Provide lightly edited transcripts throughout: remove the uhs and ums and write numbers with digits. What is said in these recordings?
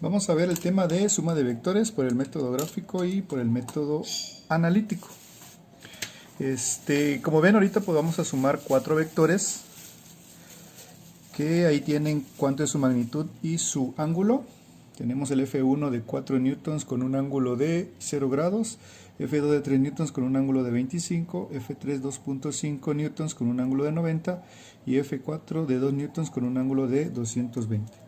Vamos a ver el tema de suma de vectores por el método gráfico y por el método analítico. Como ven ahorita pues vamos a sumar 4 vectores que ahí tienen cuánto es su magnitud y su ángulo. Tenemos el F1 de 4 newtons con un ángulo de 0 grados, F2 de 3 newtons con un ángulo de 25, F3 2.5 newtons con un ángulo de 90 y F4 de 2 newtons con un ángulo de 220.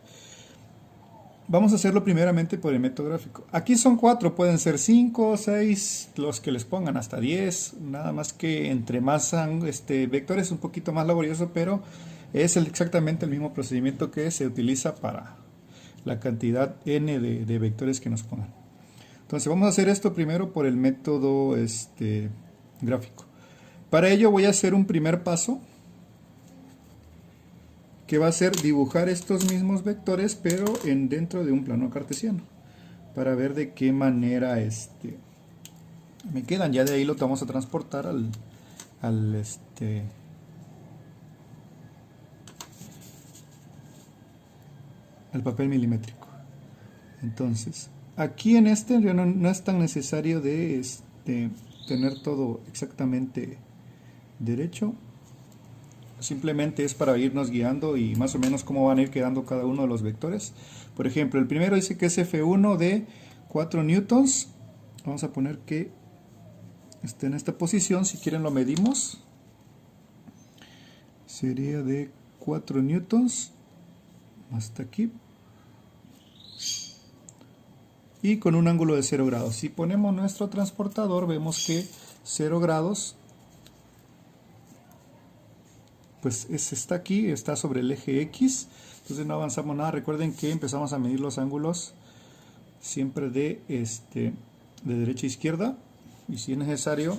Vamos a hacerlo primeramente por el método gráfico. Aquí son 4, pueden ser 5, 6, los que les pongan hasta 10. Nada más que entre más vectores es un poquito más laborioso, pero es exactamente el mismo procedimiento que se utiliza para la cantidad n de vectores que nos pongan. Entonces vamos a hacer esto primero por el método gráfico. Para ello voy a hacer un primer paso, que va a ser dibujar estos mismos vectores pero dentro de un plano cartesiano, para ver de qué manera me quedan. Ya de ahí lo vamos a transportar al papel milimétrico. Entonces aquí en no es tan necesario de tener todo exactamente derecho. Simplemente es para irnos guiando y más o menos cómo van a ir quedando cada uno de los vectores. Por ejemplo, el primero dice que es F1 de 4 newtons. Vamos a poner que esté en esta posición. Si quieren lo medimos. Sería de 4 newtons hasta aquí. Y con un ángulo de 0 grados. Si ponemos nuestro transportador, vemos que 0 grados pues está aquí, está sobre el eje X, entonces no avanzamos nada. Recuerden que empezamos a medir los ángulos siempre de derecha a izquierda, y si es necesario,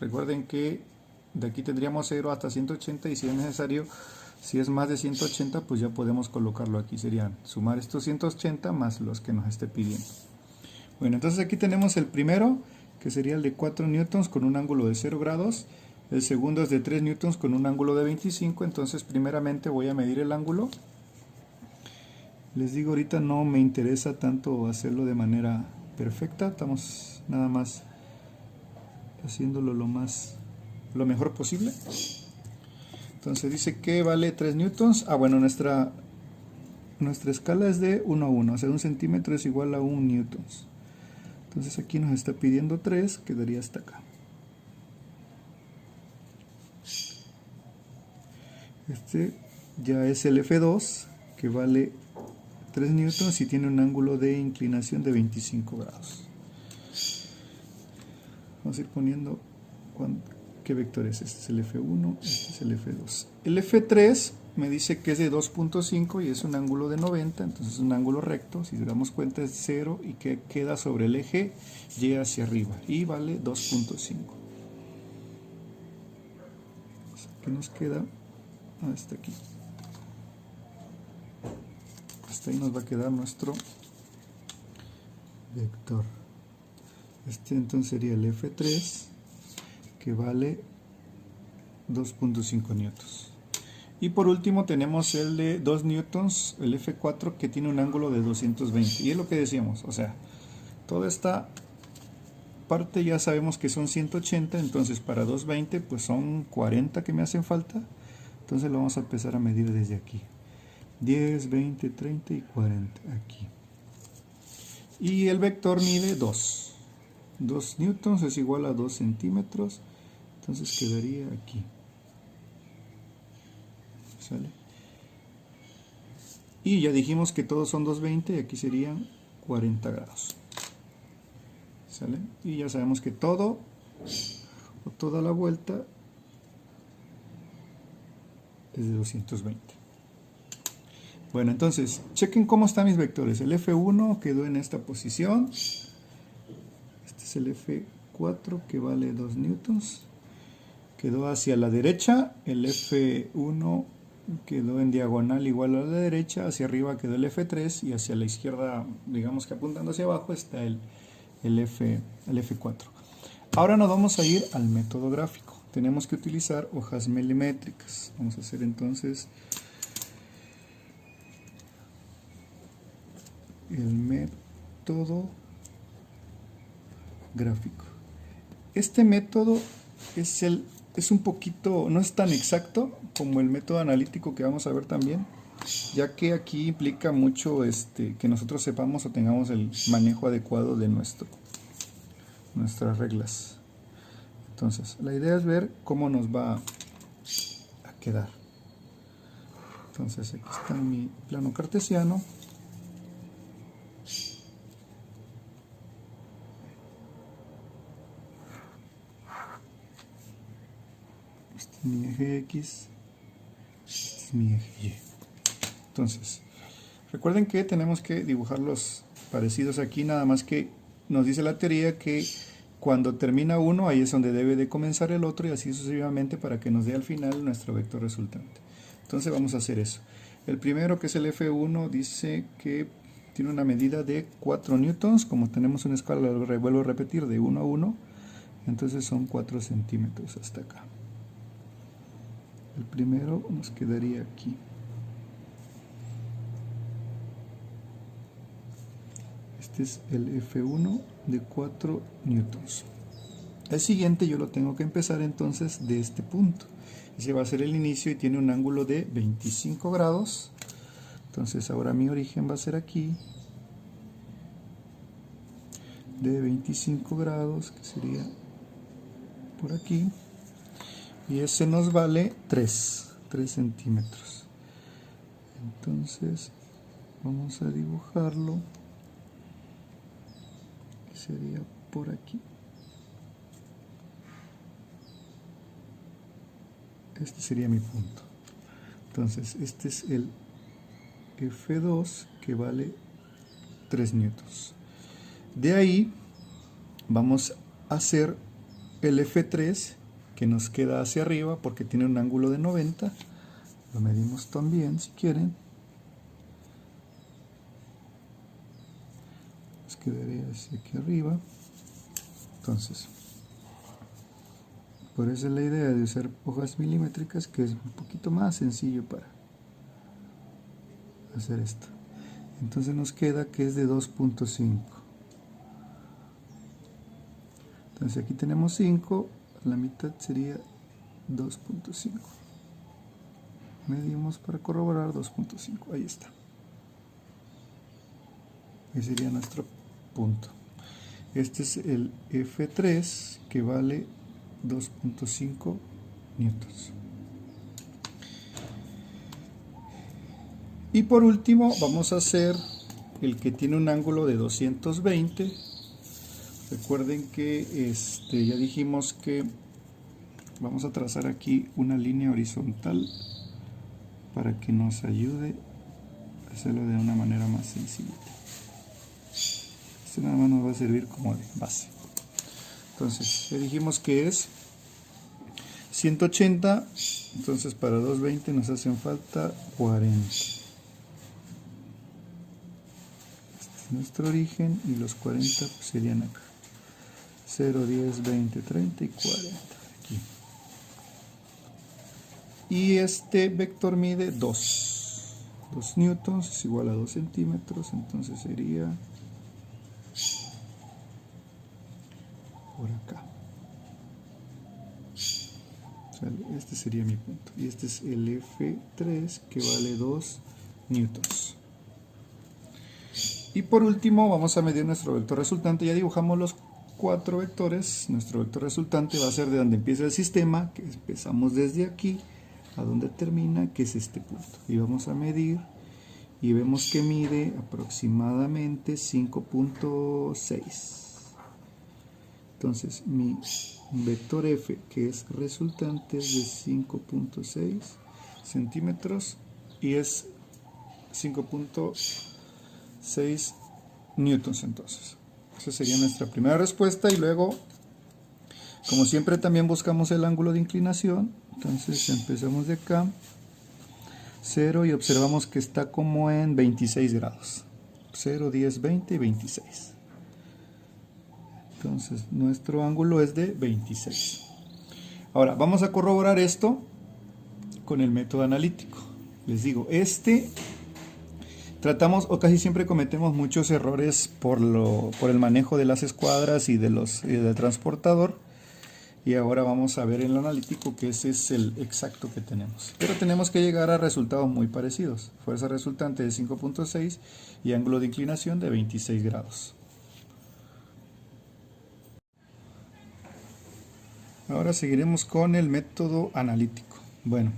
recuerden que de aquí tendríamos 0 hasta 180, y si es necesario, si es más de 180, pues ya podemos colocarlo aquí. Serían sumar estos 180 más los que nos esté pidiendo. Bueno, entonces aquí tenemos el primero, que sería el de 4 newtons con un ángulo de 0 grados. El segundo es de 3 newtons con un ángulo de 25, entonces primeramente voy a medir el ángulo. Les digo, ahorita no me interesa tanto hacerlo de manera perfecta, estamos nada más haciéndolo lo mejor posible. Entonces dice que vale 3 newtons. Bueno, nuestra escala es de 1 a 1, o sea, 1 centímetro es igual a 1 newtons. Entonces aquí nos está pidiendo 3, quedaría hasta acá. Ya es el F2, que vale 3 newtons y tiene un ángulo de inclinación de 25 grados. Vamos a ir poniendo qué vector es. Este es el F1, este es el F2. El F3 me dice que es de 2.5 y es un ángulo de 90, entonces es un ángulo recto. Si nos damos cuenta es 0 y que queda sobre el eje Y hacia arriba y vale 2.5. ¿Qué nos queda? Hasta aquí. Hasta ahí nos va a quedar nuestro vector. Entonces sería el F3, que vale 2.5 newtons. Y por último tenemos el de 2 newtons, el F4, que tiene un ángulo de 220. Y es lo que decíamos, o sea, toda esta parte ya sabemos que son 180, entonces para 220 pues son 40 que me hacen falta. Entonces lo vamos a empezar a medir desde aquí. 10, 20, 30 y 40 aquí. Y el vector mide 2. 2 newtons es igual a 2 centímetros. Entonces quedaría aquí. ¿Sale? Y ya dijimos que todos son 220 y aquí serían 40 grados. ¿Sale? Y ya sabemos que todo o toda la vuelta es de 220. Bueno, entonces, chequen cómo están mis vectores. El F1 quedó en esta posición. Este es el F4 que vale 2 newtons. Quedó hacia la derecha. El F1 quedó en diagonal igual a la derecha. Hacia arriba quedó el F3 y hacia la izquierda, digamos que apuntando hacia abajo, está el F4. Ahora nos vamos a ir al método gráfico. Tenemos que utilizar hojas milimétricas. Vamos a hacer entonces el método gráfico. Este método es un poquito, no es tan exacto como el método analítico que vamos a ver también, ya que aquí implica mucho que nosotros sepamos o tengamos el manejo adecuado de nuestras reglas. Entonces, la idea es ver cómo nos va a quedar. Entonces, aquí está mi plano cartesiano. Este es mi eje X, este es mi eje Y. Entonces, recuerden que tenemos que dibujarlos parecidos aquí, nada más que nos dice la teoría que cuando termina uno, ahí es donde debe de comenzar el otro y así sucesivamente para que nos dé al final nuestro vector resultante. Entonces vamos a hacer eso. El primero, que es el F1, dice que tiene una medida de 4 newtons, como tenemos una escala, lo vuelvo a repetir, de 1 a 1, entonces son 4 centímetros hasta acá. El primero nos quedaría aquí. Este es el F1 de 4 newtons. El siguiente yo lo tengo que empezar entonces de este punto. Ese va a ser el inicio y tiene un ángulo de 25 grados. Entonces ahora mi origen va a ser aquí, de 25 grados, que sería por aquí. Y ese nos vale 3 centímetros. Entonces vamos a dibujarlo. Sería por aquí. Este sería mi punto. Entonces este es el F2, que vale 3 newtons. De ahí vamos a hacer el F3, que nos queda hacia arriba porque tiene un ángulo de 90. Lo medimos también si quieren. Nos quedaría hacia aquí arriba. Entonces, por eso es la idea de usar hojas milimétricas, que es un poquito más sencillo para hacer esto. Entonces nos queda que es de 2.5. Entonces aquí tenemos 5, la mitad sería 2.5. Medimos para corroborar 2.5, ahí está. Ese sería nuestro punto. Este es el F3, que vale 2.5 newtons. Y por último vamos a hacer el que tiene un ángulo de 220. Recuerden que ya dijimos que vamos a trazar aquí una línea horizontal para que nos ayude a hacerlo de una manera más sencilla. Este nada más nos va a servir como de base. Entonces, ya dijimos que es 180, entonces para 220 nos hacen falta 40. Este es nuestro origen y los 40 pues serían acá. 0, 10, 20, 30 y 40. Aquí. Y este vector mide 2 newtons, es igual a 2 centímetros, entonces sería por acá. Este sería mi punto. Y este es el F3, que vale 2 newtons. Y por último vamos a medir nuestro vector resultante. Ya dibujamos los 4 vectores. Nuestro vector resultante va a ser de donde empieza el sistema, que empezamos desde aquí a donde termina, que es este punto. Y vamos a medir y vemos que mide aproximadamente 5.6. Entonces mi vector F, que es resultante, es de 5.6 centímetros y es 5.6 newtons. Entonces esa sería nuestra primera respuesta. Y luego, como siempre, también buscamos el ángulo de inclinación. Entonces empezamos de acá, 0, y observamos que está como en 26 grados. 0, 10, 20 y 26. Entonces nuestro ángulo es de 26. Ahora vamos a corroborar esto con el método analítico. Les digo, Tratamos o casi siempre cometemos muchos errores por el manejo de las escuadras y del transportador. Y ahora vamos a ver en el analítico que ese es el exacto que tenemos. Pero tenemos que llegar a resultados muy parecidos. Fuerza resultante de 5.6 y ángulo de inclinación de 26 grados. Ahora seguiremos con el método analítico. Bueno,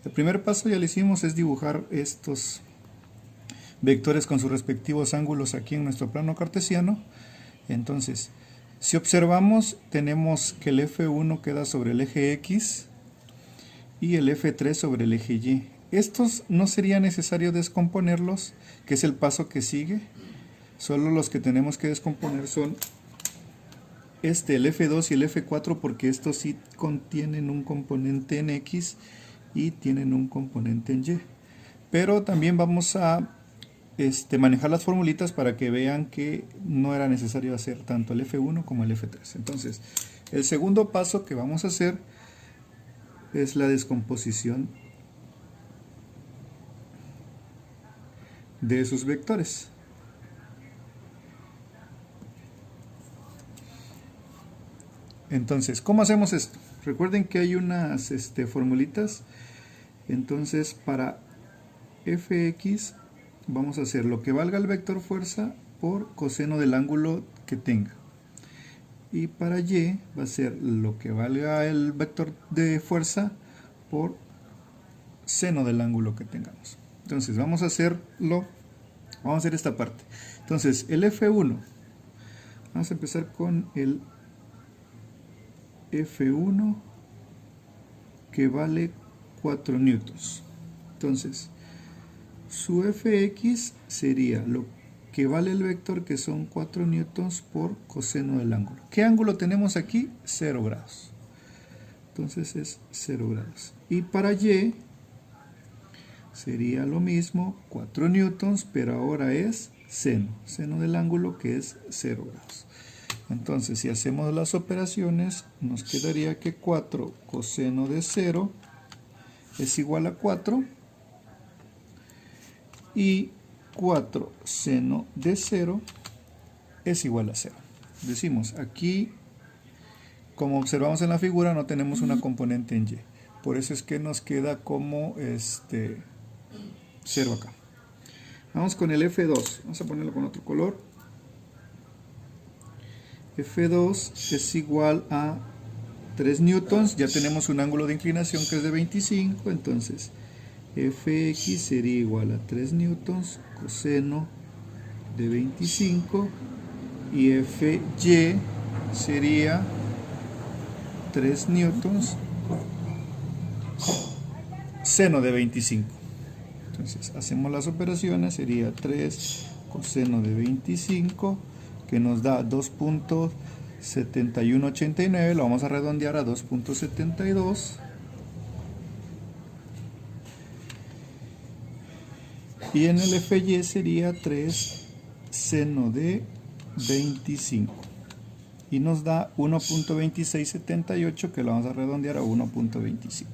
el primer paso ya lo hicimos, es dibujar estos vectores con sus respectivos ángulos aquí en nuestro plano cartesiano. Entonces, si observamos, tenemos que el F1 queda sobre el eje X y el F3 sobre el eje Y. Estos no sería necesario descomponerlos, que es el paso que sigue. Solo los que tenemos que descomponer son el F2 y el F4, porque estos sí contienen un componente en X y tienen un componente en Y. Pero también vamos a manejar las formulitas para que vean que no era necesario hacer tanto el F1 como el F3. Entonces, el segundo paso que vamos a hacer es la descomposición de esos vectores. Entonces, ¿cómo hacemos esto? Recuerden que hay unas formulitas. Entonces, para Fx vamos a hacer lo que valga el vector fuerza por coseno del ángulo que tenga. Y para y va a ser lo que valga el vector de fuerza por seno del ángulo que tengamos. Entonces vamos a hacer esta parte. Entonces el F1, vamos a empezar con el F1 que vale 4 newtons. Entonces su Fx sería lo que vale el vector, que son 4 newtons por coseno del ángulo. ¿Qué ángulo tenemos aquí? 0 grados. Entonces es 0 grados. Y para y sería lo mismo, 4 newtons, pero ahora es seno del ángulo, que es 0 grados. Entonces, si hacemos las operaciones, nos quedaría que 4 coseno de 0 es igual a 4. Y 4 seno de 0 es igual a 0. Decimos, aquí, como observamos en la figura, no tenemos una componente en y. Por eso es que nos queda como 0 acá. Vamos con el F2. Vamos a ponerlo con otro color. F2 es igual a 3 newtons. Ya tenemos un ángulo de inclinación que es de 25. Entonces, Fx sería igual a 3 newtons coseno de 25 y Fy sería 3 newtons seno de 25. Entonces hacemos las operaciones, sería 3 coseno de 25, que nos da 2.7189, lo vamos a redondear a 2.72. Y en el Fy sería 3 seno de 25. Y nos da 1.2678, que lo vamos a redondear a 1.27.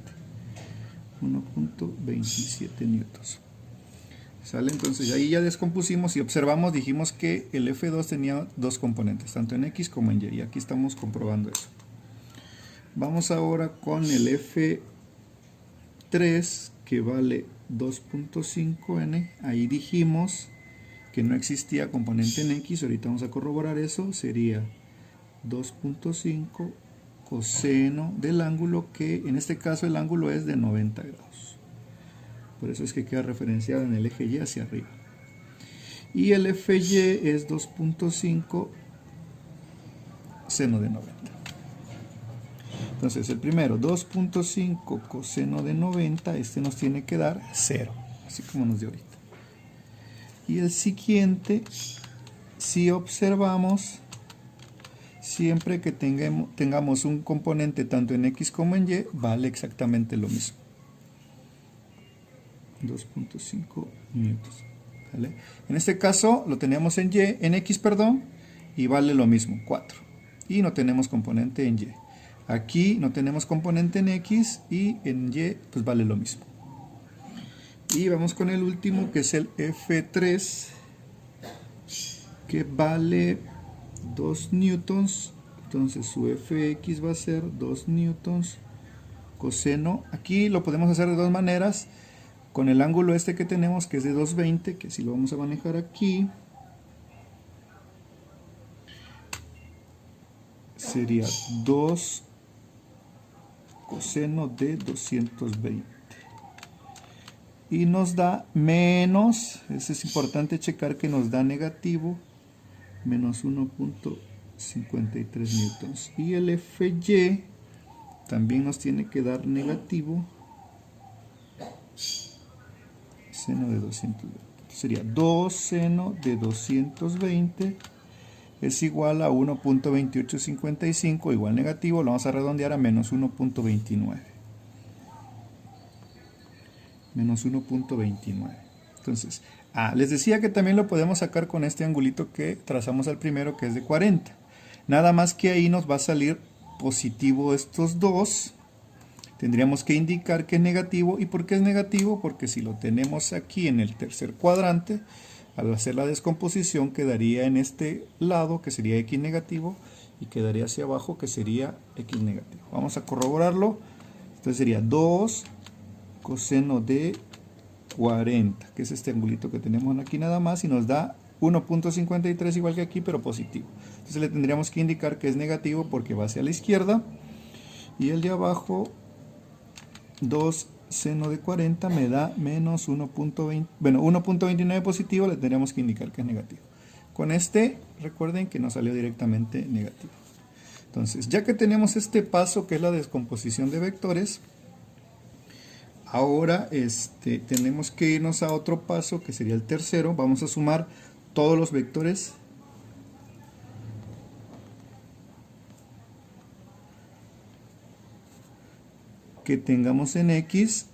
1.27 newtons. ¿Sale? Entonces ahí ya descompusimos y observamos, dijimos que el F2 tenía dos componentes, tanto en X como en Y. Y aquí estamos comprobando eso. Vamos ahora con el F3, que vale 2.5n. Ahí dijimos que no existía componente en X. Ahorita vamos a corroborar eso. Sería 2.5 coseno del ángulo, que en este caso el ángulo es de 90 grados. Por eso es que queda referenciado en el eje Y hacia arriba. Y el Fy es 2.5 seno de 90. Entonces el primero, 2.5 coseno de 90, este nos tiene que dar 0, así como nos dio ahorita. Y el siguiente, si observamos, siempre que tengamos un componente tanto en X como en Y, vale exactamente lo mismo. 2.5 newtons. ¿Vale? En este caso lo teníamos en X, y vale lo mismo, 4. Y no tenemos componente en Y. Aquí no tenemos componente en X y en Y pues vale lo mismo. Y vamos con el último, que es el F3, que vale 2 newtons. Entonces su Fx va a ser 2 newtons coseno. Aquí lo podemos hacer de dos maneras. Con el ángulo este que tenemos, que es de 220, que si lo vamos a manejar aquí, sería 2 coseno de 220. Y nos da menos, eso es importante checar que nos da negativo, menos 1.53 newtons. Y el Fy también nos tiene que dar negativo, seno de 220. Sería 2 seno de 220 es igual a 1.2855, igual negativo, lo vamos a redondear a menos 1.29. Menos 1.29. Entonces, les decía que también lo podemos sacar con este angulito que trazamos al primero, que es de 40. Nada más que ahí nos va a salir positivo estos dos. Tendríamos que indicar que es negativo. ¿Y por qué es negativo? Porque si lo tenemos aquí en el tercer cuadrante, al hacer la descomposición quedaría en este lado, que sería X negativo, y quedaría hacia abajo, que sería X negativo. Vamos a corroborarlo. Entonces sería 2 coseno de 40, que es este angulito que tenemos aquí nada más, y nos da 1.53 igual que aquí, pero positivo. Entonces le tendríamos que indicar que es negativo porque va hacia la izquierda. Y el de abajo, 2 seno de 40 me da menos 1.20, bueno, 1.29 positivo, le tendríamos que indicar que es negativo. Con este, recuerden que nos salió directamente negativo. Entonces, ya que tenemos este paso que es la descomposición de vectores, ahora tenemos que irnos a otro paso que sería el tercero. Vamos a sumar todos los vectores que tengamos en X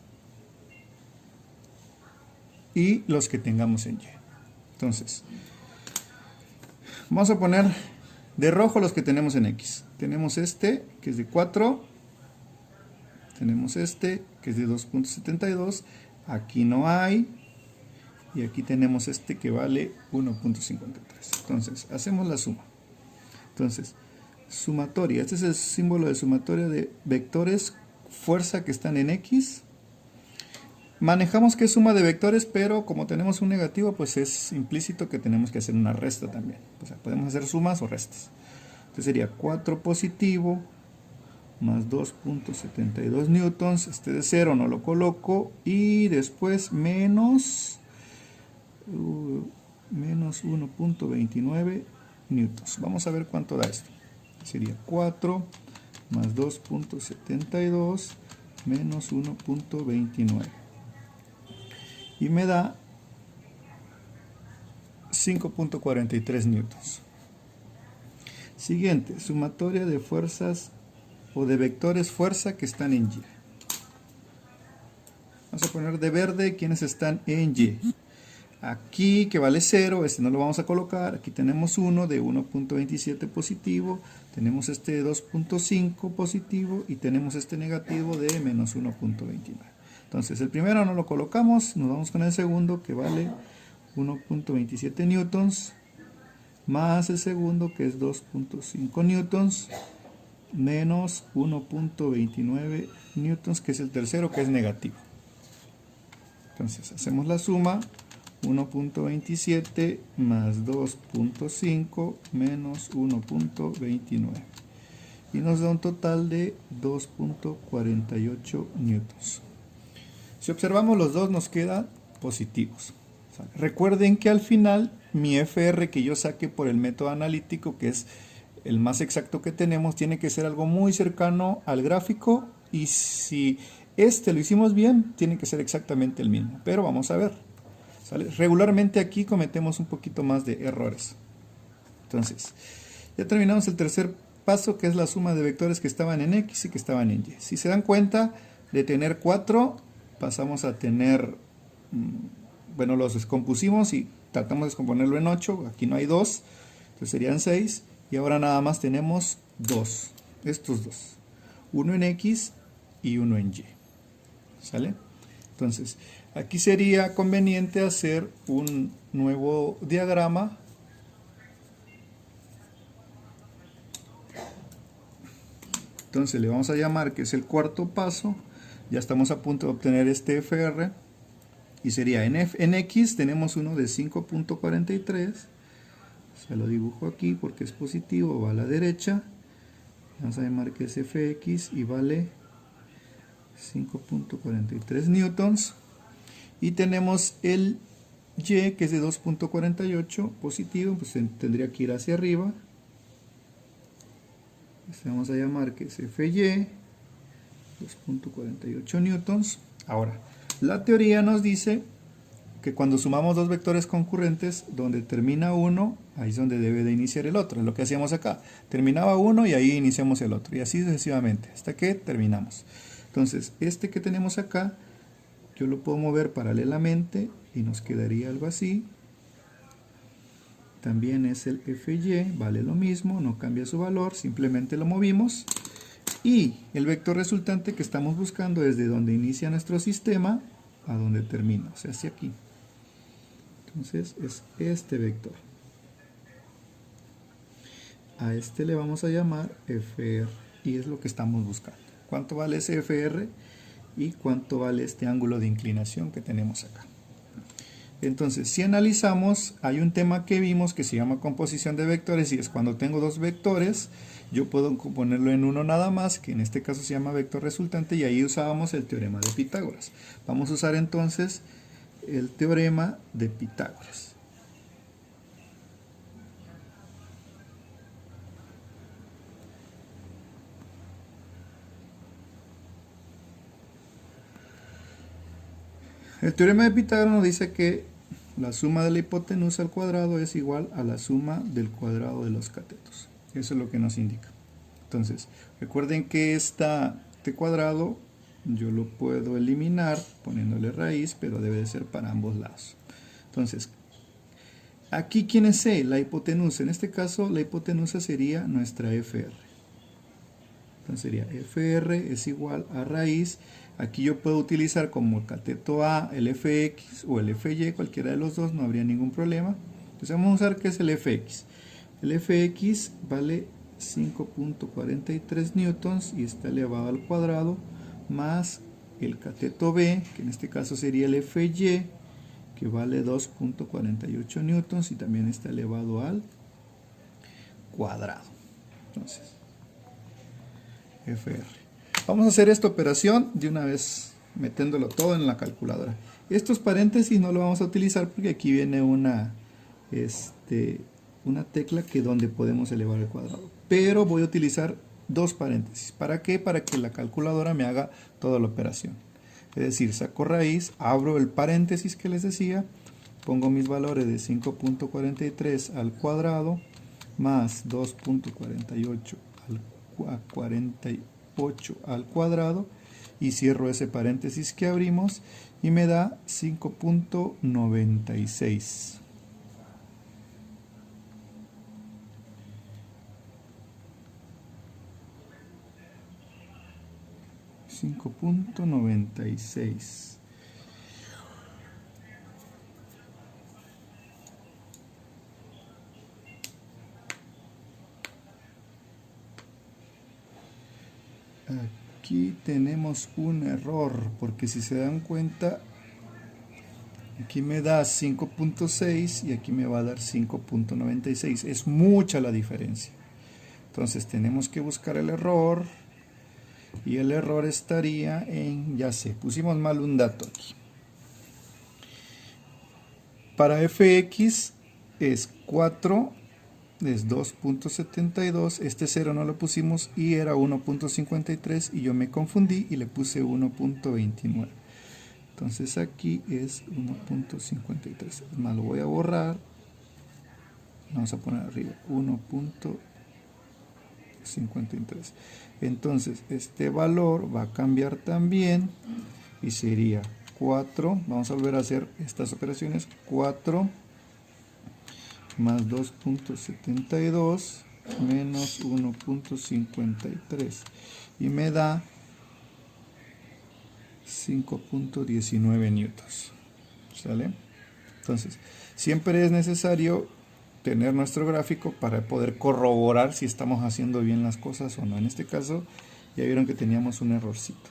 y los que tengamos en Y. Entonces, vamos a poner de rojo los que tenemos en X. Tenemos este que es de 4, tenemos este que es de 2.72, aquí no hay, y aquí tenemos este que vale 1.53. Entonces, hacemos la suma. Entonces, sumatoria, este es el símbolo de sumatoria de vectores fuerza que están en X. Manejamos que es suma de vectores, pero como tenemos un negativo, pues es implícito que tenemos que hacer una resta también. O sea, podemos hacer sumas o restas. Entonces sería 4 positivo más 2.72 newtons. Este de 0 no lo coloco. Y después menos 1.29 newtons. Vamos a ver cuánto da esto. Sería 4 más 2.72 menos 1.29. Y me da 5.43 newtons. Siguiente, sumatoria de fuerzas o de vectores fuerza que están en Y. Vamos a poner de verde quienes están en Y. Aquí que vale 0, este no lo vamos a colocar. Aquí tenemos uno de 1.27 positivo, tenemos este de 2.5 positivo y tenemos este negativo de menos 1.29. Entonces el primero no lo colocamos, nos vamos con el segundo que vale 1.27 newtons, más el segundo que es 2.5 newtons, menos 1.29 newtons, que es el tercero que es negativo. Entonces hacemos la suma, 1.27 más 2.5 menos 1.29. Y nos da un total de 2.48 newtons. Si observamos los dos nos quedan positivos. Recuerden que al final mi FR que yo saque por el método analítico, que es el más exacto que tenemos, tiene que ser algo muy cercano al gráfico, y si lo hicimos bien, tiene que ser exactamente el mismo. Pero vamos a ver. ¿Sale? Regularmente aquí cometemos un poquito más de errores. Entonces, ya terminamos el tercer paso, que es la suma de vectores que estaban en X y que estaban en Y. Si se dan cuenta, de tener 4, pasamos a tener, bueno, los descompusimos y tratamos de descomponerlo en 8, aquí no hay 2, entonces serían 6, y ahora nada más tenemos 2, estos dos, uno en X y uno en Y. ¿Sale? Entonces, Aquí sería conveniente hacer un nuevo diagrama. Entonces le vamos a llamar que es el cuarto paso. Ya estamos a punto de obtener este FR. Y sería en X tenemos uno de 5.43. Se lo dibujo aquí porque es positivo, va a la derecha. Vamos a llamar que es Fx y vale 5.43 newtons. Y tenemos el Y que es de 2.48 positivo, pues tendría que ir hacia arriba. Vamos a llamar que es Fy, 2.48 newtons. Ahora, la teoría nos dice que cuando sumamos dos vectores concurrentes, donde termina uno, ahí es donde debe de iniciar el otro. Es lo que hacíamos acá. Terminaba uno y ahí iniciamos el otro. Y así sucesivamente, hasta que terminamos. Entonces, este que tenemos acá, yo lo puedo mover paralelamente y nos quedaría algo así. También es el Fy, vale lo mismo, no cambia su valor, simplemente lo movimos. Y el vector resultante que estamos buscando desde donde inicia nuestro sistema a donde termina, o sea, hacia aquí. Entonces es este vector. A este le vamos a llamar FR y es lo que estamos buscando. ¿Cuánto vale ese FR? Y cuánto vale este ángulo de inclinación que tenemos acá. Entonces, si analizamos, hay un tema que vimos que se llama composición de vectores y es cuando tengo dos vectores, yo puedo ponerlo en uno nada más, que en este caso se llama vector resultante, y ahí usábamos el teorema de Pitágoras. Vamos a usar entonces el teorema de Pitágoras. El teorema de Pitágoras nos dice que la suma de la hipotenusa al cuadrado es igual a la suma del cuadrado de los catetos. Eso es lo que nos indica. Entonces, recuerden que este cuadrado yo lo puedo eliminar poniéndole raíz, pero debe de ser para ambos lados. Entonces, aquí, ¿quién es C? La hipotenusa. En este caso, la hipotenusa sería nuestra FR. Entonces sería FR es igual a raíz. Aquí yo puedo utilizar como cateto A el Fx o el Fy, cualquiera de los dos, no habría ningún problema. Entonces vamos a usar que es el Fx. El Fx vale 5.43 newtons y está elevado al cuadrado, más el cateto B, que en este caso sería el Fy, que vale 2.48 newtons y también está elevado al cuadrado. Entonces, FR. Vamos a hacer esta operación de una vez metiéndolo todo en la calculadora. Estos paréntesis no lo vamos a utilizar porque aquí viene una tecla que donde podemos elevar el cuadrado. Pero voy a utilizar dos paréntesis. ¿Para qué? Para que la calculadora me haga toda la operación. Es decir, saco raíz, abro el paréntesis que les decía, pongo mis valores de 5.43 al cuadrado más 2.48 al cuadrado y cierro ese paréntesis que abrimos y me da 5.96. Aquí tenemos un error, porque si se dan cuenta, aquí me da 5.6 y aquí me va a dar 5.96. Es mucha la diferencia. Entonces tenemos que buscar el error. Y el error estaría en, ya sé, pusimos mal un dato aquí. Para fx es 4, es 2.72, este 0 no lo pusimos y era 1.53 y yo me confundí y le puse 1.29. Entonces aquí es 1.53. Más lo voy a borrar. Vamos a poner arriba 1.53. Entonces este valor va a cambiar también y sería 4, vamos a volver a hacer estas operaciones, 4 más 2.72 menos 1.53 y me da 5.19 newtons. ¿Sale? Entonces, siempre es necesario tener nuestro gráfico para poder corroborar si estamos haciendo bien las cosas o no. En este caso, ya vieron que teníamos un errorcito.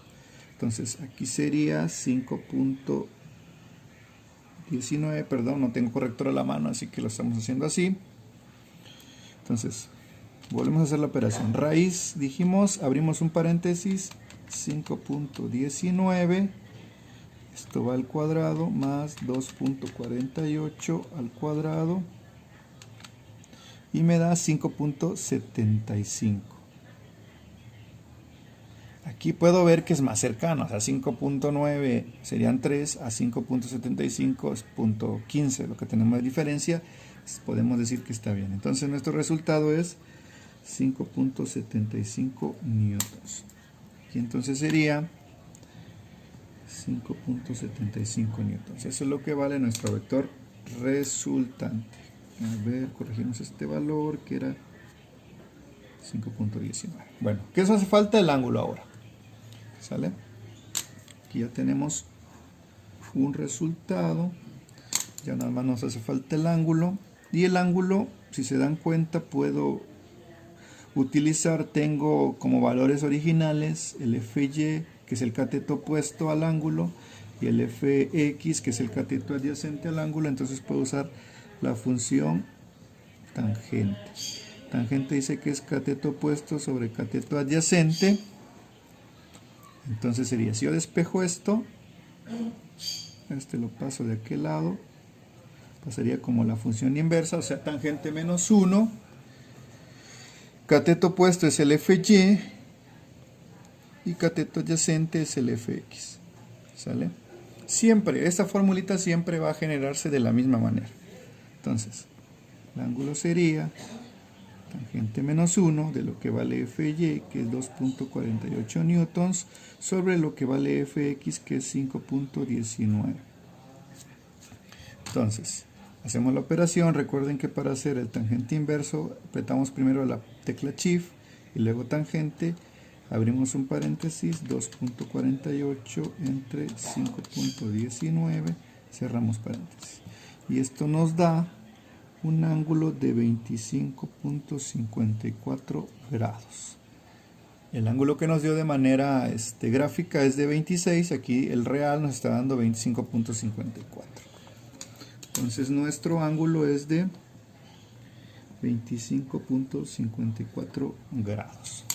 Entonces, aquí sería 5.19, perdón, no tengo corrector a la mano, así que lo estamos haciendo así. Entonces, volvemos a hacer la operación. Raíz, dijimos, abrimos un paréntesis, 5.19. Esto va al cuadrado más 2.48 al cuadrado y me da 5.75. Aquí puedo ver que es más cercano, o sea, 5.9 serían 3 a 5.75 es 0.15, lo que tenemos de diferencia, podemos decir que está bien. Entonces nuestro resultado es 5.75 newtons. Y entonces sería 5.75 newtons. Eso es lo que vale nuestro vector resultante. A ver, corregimos este valor que era 5.19. Bueno, ¿qué eso hace falta? El ángulo ahora. ¿Sale? Aquí ya tenemos un resultado. Ya nada más nos hace falta el ángulo. Y el ángulo, si se dan cuenta, puedo utilizar, tengo como valores originales el Fy, que es el cateto opuesto al ángulo, y el Fx, que es el cateto adyacente al ángulo. Entonces puedo usar la función tangente. Tangente dice que es cateto opuesto sobre cateto adyacente. Entonces sería, si yo despejo esto, este lo paso de aquel lado, pasaría como la función inversa, o sea, tangente menos 1. Cateto opuesto es el Fy y cateto adyacente es el Fx. ¿Sale? Siempre, esta formulita siempre va a generarse de la misma manera. Entonces, el ángulo sería tangente menos 1 de lo que vale Fy, que es 2.48 newtons, sobre lo que vale Fx, que es 5.19. Entonces, hacemos la operación. Recuerden que para hacer el tangente inverso, apretamos primero la tecla Shift y luego tangente. Abrimos un paréntesis, 2.48 entre 5.19, cerramos paréntesis. Y esto nos da un ángulo de 25.54 grados. El ángulo que nos dio de manera gráfica es de 26, aquí el real nos está dando 25.54. Entonces nuestro ángulo es de 25.54 grados.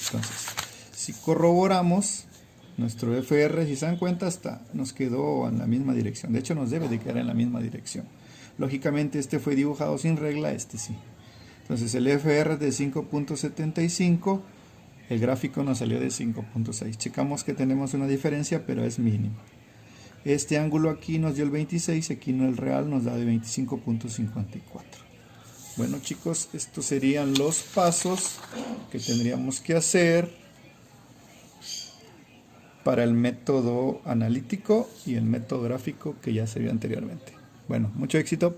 Entonces, si corroboramos nuestro FR, si se dan cuenta, hasta nos quedó en la misma dirección. De hecho, nos debe de quedar en la misma dirección. Lógicamente, este fue dibujado sin regla, este sí. Entonces, el FR de 5.75, el gráfico nos salió de 5.6. Checamos que tenemos una diferencia, pero es mínima. Este ángulo aquí nos dio el 26, aquí no, el real nos da de 25.54. Bueno, chicos, estos serían los pasos que tendríamos que hacer para el método analítico y el método gráfico que ya se vio anteriormente. Bueno, mucho éxito.